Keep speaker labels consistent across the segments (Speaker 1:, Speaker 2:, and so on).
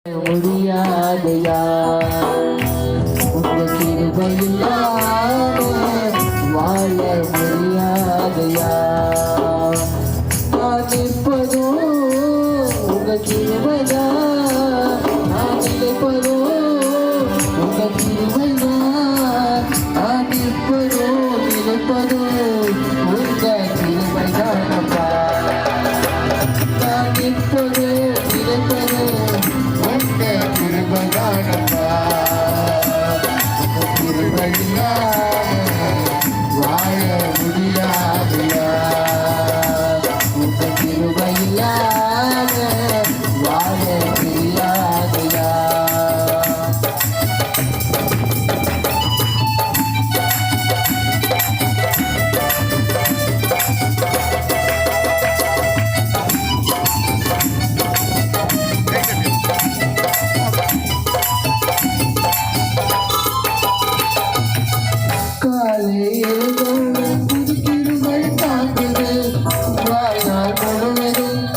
Speaker 1: முடியாதையா உங்க கிருபையில்லாம வாழ முடியாதையா நான் நிற்பதும் உங்க கிருபைதான் நான் நினைப்பதும் உங்க கிருபைதான் நான் நிற்பதும் நினைப்பதும் உங்க கிருபைதானப்பா நான் நிற்பதும் நினைப்பதும்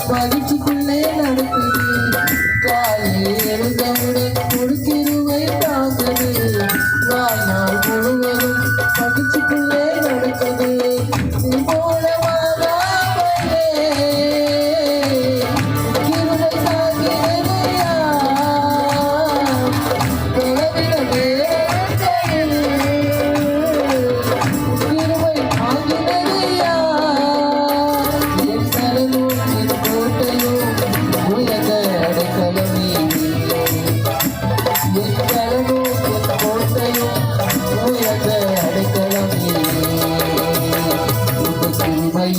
Speaker 1: மகிழ்ச்சிக்குள்ளே நடக்குது காலை எழுந்தவுடன் கொடுக்கிருவை தாக்குது வாழ்நாள் முழுவதும் மகிழ்ச்சிக்குள்ளே நடக்குது நீ போலவாகாமலே கிருபை தாங்கினதையா தொலைவிடவே கிருபை தாங்கினதையா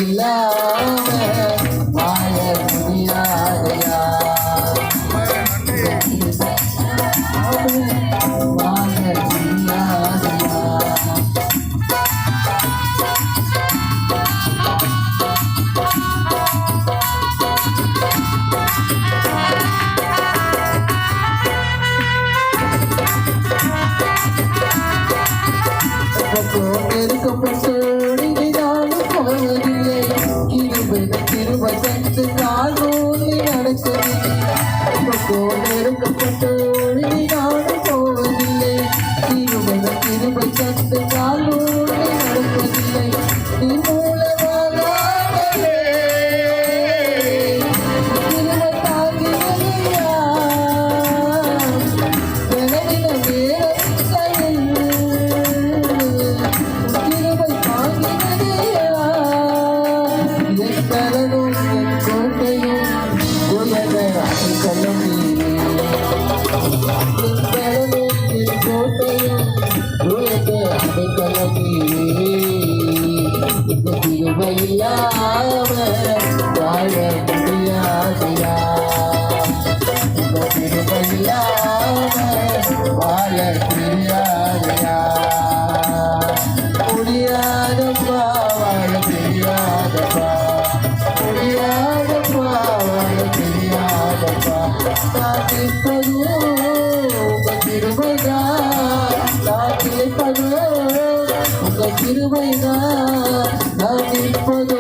Speaker 1: இல்லாம வாழ முடியாதையா வாழ முடியாதையா நெருக்கப்பட்டோடு நானும் போவதில்லை கிருபை தந்து காலோடு நடக்கவில்லை நெருக்கப்பட்டோடு நானும் போவதில்லை கிருபை தந்து காலோடு நடக்கவில்லை நீ மூலமாகாமலே கிருபை தாங்கினதையா நினைவின நேரத்தையில் கிருபை தாங்கினதையா என் பலனும் என் கோட்டையும் உயர்ந்த அடைக்கலம் நீரே என் பலனும் என் கோட்டையும் உயர்ந்த அடைக்கலம் நீரே இந்த கிருபை இல்லாம வாழ முடியாதையா இந்த கிருபை இல்லாம வாழ முடியாதையா முடியாதப்பா வாழ தெரியாதப்பா முடியாதப்பா வாழ தெரியாதப்பா நான் நிற்பதும் உங்க கிருபைதான் நான் நிற்பதும் உங்க கிருபைதான் நான் நிற்பதும்